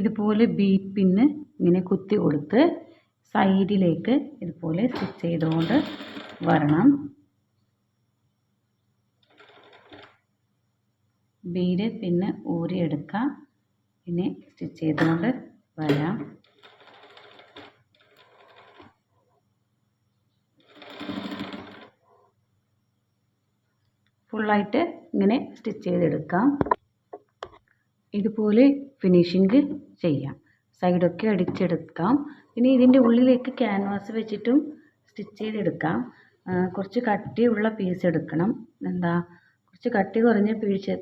ഇതുപോലെ ബീറ്റ് പിന്ന് ഇങ്ങനെ കുത്തി കൊടുത്ത് സൈഡിലേക്ക് ഇതുപോലെ സ്റ്റിച്ച് ചെയ്തുകൊണ്ട് വരണം. ബീഡ് പിന്നെ ഊരിയെടുക്കാം. പിന്നെ സ്റ്റിച്ച് ചെയ്തുകൊണ്ട് വരാം. ഫുള്ളായിട്ട് ഇങ്ങനെ സ്റ്റിച്ച് ചെയ്തെടുക്കാം. ഇതുപോലെ ഫിനിഷിങ് ചെയ്യാം. സൈഡൊക്കെ അടിച്ചെടുക്കാം. പിന്നെ ഇതിൻ്റെ ഉള്ളിലേക്ക് ക്യാൻവാസ് വെച്ചിട്ടും സ്റ്റിച്ച് ചെയ്തെടുക്കാം. കുറച്ച് കട്ടിയുള്ള പീസ് എടുക്കണം. കുറച്ച് കട്ടി കുറഞ്ഞ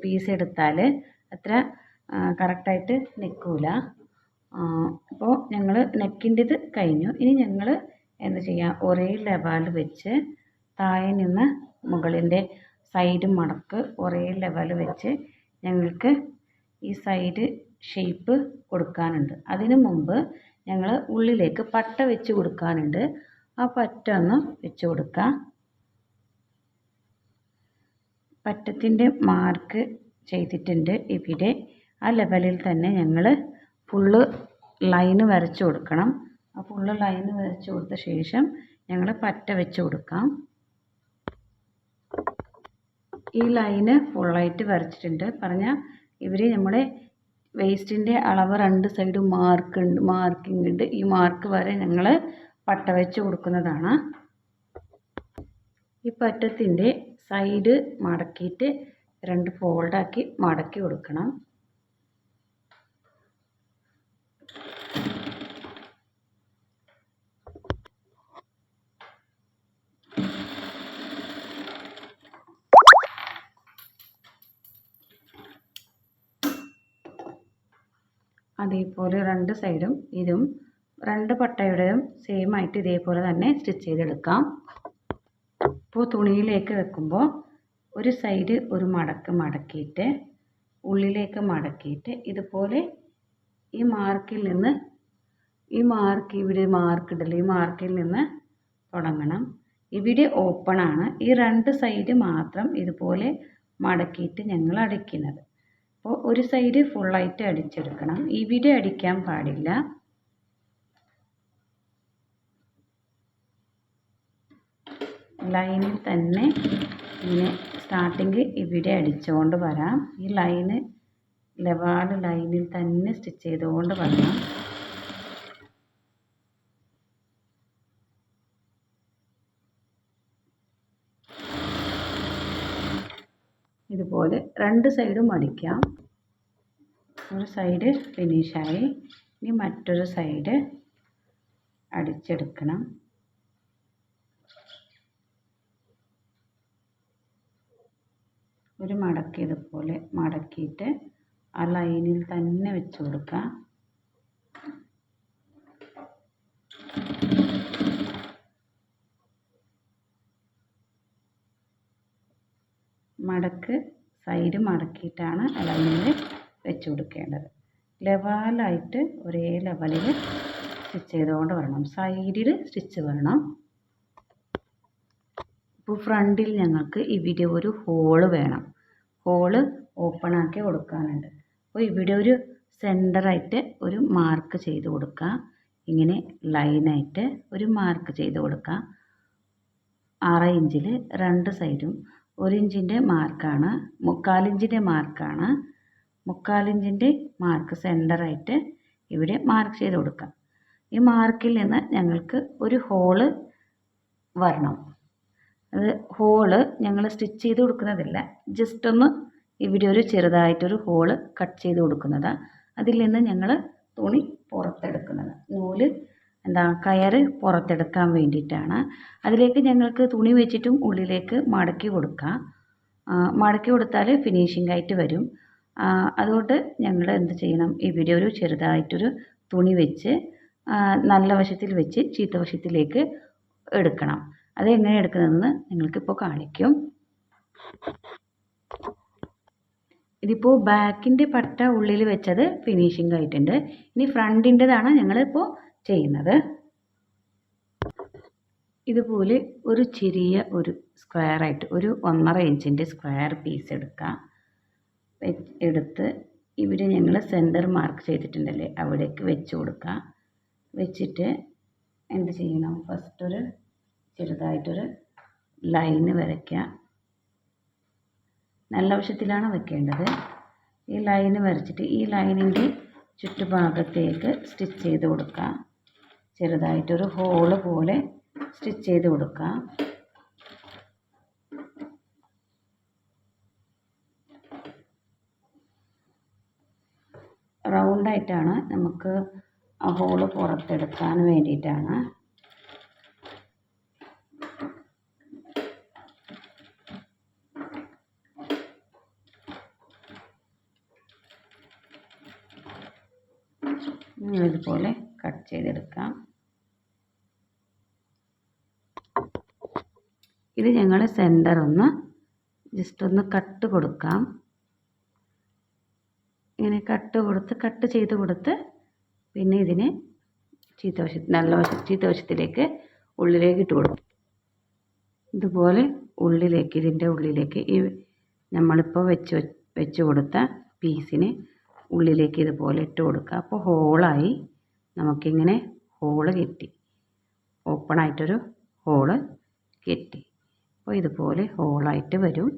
പീസ് എടുത്താൽ അത്ര കറക്റ്റായിട്ട് നിൽക്കില്ല. അപ്പോൾ ഞങ്ങൾ നെക്കിൻ്റെത് കഴിഞ്ഞു. ഇനി ഞങ്ങൾ എന്ത് ചെയ്യാം, ഒരേ ലെവൽ വെച്ച് താഴെ നിന്ന് മുകളിൻ്റെ സൈഡ് മടക്ക് ഒരേ ലെവൽ വെച്ച് ഞങ്ങൾക്ക് ഈ സൈഡ് ഷേപ്പ് കൊടുക്കാനുണ്ട്. അതിനു മുമ്പ് ഞങ്ങൾ ഉള്ളിലേക്ക് പട്ട വെച്ച് കൊടുക്കാനുണ്ട്. ആ പട്ട ഒന്ന് വെച്ച് കൊടുക്കാം. പട്ടത്തിൻ്റെ മാർക്ക് ചെയ്തിട്ടുണ്ട്. ഇവിടെ ആ ലെവലിൽ തന്നെ ഞങ്ങൾ ഫുള്ള് ലൈന് വരച്ച് കൊടുക്കണം. ആ ഫുള്ള് ലൈന് വരച്ച് കൊടുത്ത ശേഷം ഞങ്ങൾ പട്ട വെച്ച് കൊടുക്കാം. ഈ ലൈന് ഫുള്ളായിട്ട് വരച്ചിട്ടുണ്ട്. പറഞ്ഞാൽ ഇവർ നമ്മുടെ വേസ്റ്റിൻ്റെ അളവ് 2 സൈഡും മാർക്കിംഗ് ഉണ്ട്. ഈ മാർക്ക് വരെ ഞങ്ങൾ പട്ട വെച്ച് കൊടുക്കുന്നതാണ്. ഈ പട്ടത്തിൻ്റെ സൈഡ് മടക്കിയിട്ട് 2 ഫോൾഡാക്കി മടക്കി കൊടുക്കണം. അതേപോലെ 2 സൈഡും ഇതും 2 പട്ടയുടെയും സെയിം ആയിട്ട് ഇതേപോലെ തന്നെ സ്റ്റിച്ച് ചെയ്തെടുക്കാം. ഇപ്പോൾ തുണിയിലേക്ക് വെക്കുമ്പോൾ ഒരു സൈഡ് ഒരു മടക്കിയിട്ട് ഉള്ളിലേക്ക് മടക്കിയിട്ട് ഇതുപോലെ ഈ മാർക്കിൽ നിന്ന് ഇവിടെ മാർക്കിടല് ഈ മാർക്കിൽ നിന്ന് തുടങ്ങണം. ഇവിടെ ഓപ്പൺ ആണ്. ഈ 2 സൈഡ് മാത്രം ഇതുപോലെ മടക്കിയിട്ട് ഞങ്ങൾ അടിക്കുന്നത്. അപ്പോൾ ഒരു സൈഡ് ഫുള്ളായിട്ട് അടിച്ചെടുക്കണം. ഇവിടെ അടിക്കാൻ പാടില്ല. ലൈനിൽ തന്നെ ഇങ്ങനെ സ്റ്റാർട്ടിങ് ഇവിടെ അടിച്ചുകൊണ്ട് വരാം. ഈ ലൈന് ലൈനിൽ തന്നെ സ്റ്റിച്ച് ചെയ്തുകൊണ്ട് വരണം. ഇതുപോലെ 2 സൈഡും അടിക്കാം. ഒരു സൈഡ് ഫിനിഷായി. ഇനി മറ്റൊരു സൈഡ് അടിച്ചെടുക്കണം. ഒരു മടക്ക് ഇതുപോലെ മടക്കിയിട്ട് ആ ലൈനിൽ തന്നെ വെച്ച് കൊടുക്കാം. മടക്ക് സൈഡ് മടക്കിയിട്ടാണ് ലൈനിൽ വെച്ച് കൊടുക്കേണ്ടത്. ലെവലായിട്ട് ഒരേ ലെവലിൽ സ്റ്റിച്ച് ചെയ്തുകൊണ്ട് വരണം. സൈഡിൽ സ്റ്റിച്ച് വരണം. ഇപ്പോൾ ഫ്രണ്ടിൽ ഞങ്ങൾക്ക് ഇവിടെ ഒരു ഹോള് വേണം. ഹോള് ഓപ്പൺ ആക്കി കൊടുക്കാനുണ്ട്. അപ്പോൾ ഇവിടെ ഒരു സെൻറ്ററായിട്ട് ഒരു മാർക്ക് ചെയ്ത് കൊടുക്കുക. ഇങ്ങനെ ലൈനായിട്ട് ഒരു മാർക്ക് ചെയ്ത് കൊടുക്കുക. 6 ഇഞ്ചിൽ 2 സൈഡും 1 ഇഞ്ചിൻ്റെ മാർക്കാണ്, 3/4 ഇഞ്ചിൻ്റെ മാർക്കാണ്. 3/4 ഇഞ്ചിൻ്റെ മാർക്ക് സെൻറ്ററായിട്ട് ഇവിടെ മാർക്ക് ചെയ്ത് കൊടുക്കാം. ഈ മാർക്കിൽ നിന്ന് ഞങ്ങൾക്ക് ഒരു ഹോള് വരണം. അത് ഹോള് ഞങ്ങൾ സ്റ്റിച്ച് ചെയ്ത് കൊടുക്കുന്നതല്ല, ജസ്റ്റ് ഒന്ന് ഇവിടെ ഒരു ചെറുതായിട്ടൊരു ഹോള് കട്ട് ചെയ്ത് കൊടുക്കുന്നതാണ്. അതിൽ നിന്ന് ഞങ്ങൾ തുണി പുറത്തെടുക്കുന്നത്, നൂല് കയറ് പുറത്തെടുക്കാൻ വേണ്ടിയിട്ടാണ്. അതിലേക്ക് ഞങ്ങൾക്ക് തുണി വെച്ചിട്ടും ഉള്ളിലേക്ക് മടക്കി കൊടുക്കാം. മടക്കി കൊടുത്താൽ ഫിനിഷിംഗ് ആയിട്ട് വരും. അതുകൊണ്ട് ഞങ്ങൾ എന്ത് ചെയ്യണം, ഇവിടെ ഒരു ചെറുതായിട്ടൊരു തുണി വെച്ച് നല്ല വശത്തിൽ വെച്ച് ചീത്ത വശത്തിലേക്ക് എടുക്കണം. അതെങ്ങനെ എടുക്കുന്നതെന്ന് നിങ്ങൾക്കിപ്പോൾ കാണിക്കും. ഇതിപ്പോൾ ബാക്കിൻ്റെ പട്ട ഉള്ളിൽ വെച്ചത് ഫിനിഷിംഗ് ആയിട്ടുണ്ട്. ഇനി ഫ്രണ്ടിൻ്റെതാണ് ഞങ്ങളിപ്പോൾ ചെയ്യുന്നത്. ഇതുപോലെ ഒരു ചെറിയ ഒരു സ്ക്വയറായിട്ട് ഒരു 1.5 ഇഞ്ചിൻ്റെ സ്ക്വയർ പീസ് എടുക്കാം. എടുത്ത് ഇവിടെ ഞങ്ങൾ സെൻറ്റർ മാർക്ക് ചെയ്തിട്ടുണ്ടല്ലേ അവിടേക്ക് വെച്ച് കൊടുക്കുക. വെച്ചിട്ട് എന്ത് ചെയ്യണം, ഫസ്റ്റ് ചെറുതായിട്ടൊരു ലൈന് വരയ്ക്കുക. നല്ല വശത്തിലാണ് വെക്കേണ്ടത്. ഈ ലൈന് വരച്ചിട്ട് ഈ ലൈനിൻ്റെ ചുറ്റുഭാഗത്തേക്ക് സ്റ്റിച്ച് ചെയ്ത് കൊടുക്കുക. ചെറുതായിട്ടൊരു ഹോള് പോലെ സ്റ്റിച്ച് ചെയ്ത് കൊടുക്കുക. റൗണ്ടായിട്ടാണ്, നമുക്ക് ആ ഹോള് പുറത്തെടുക്കാൻ വേണ്ടിയിട്ടാണ്. ഇതുപോലെ കട്ട് ചെയ്തെടുക്കാം. ഇത് ഞങ്ങൾ സെൻറ്റർ ജസ്റ്റ് ഒന്ന് കട്ട് കൊടുക്കാം. ഇങ്ങനെ കട്ട് ചെയ്ത് കൊടുത്ത് പിന്നെ ഇതിനെ ചീത്തവശത്തിലേക്ക് ഉള്ളിലേക്ക് ഇട്ട് കൊടുക്കും. ഇതുപോലെ ഇതിൻ്റെ ഉള്ളിലേക്ക് ഈ നമ്മളിപ്പോൾ വെച്ച് കൊടുത്ത പീസിന് ഉള്ളിലേക്ക് ഇതുപോലെ ഇട്ട് കൊടുക്കുക. അപ്പോൾ ഹോളായി, നമുക്കിങ്ങനെ ഹോള് കിട്ടി, ഓപ്പണായിട്ടൊരു ഹോള് കിട്ടി. അപ്പോൾ ഇതുപോലെ ഹോളായിട്ട് വരും.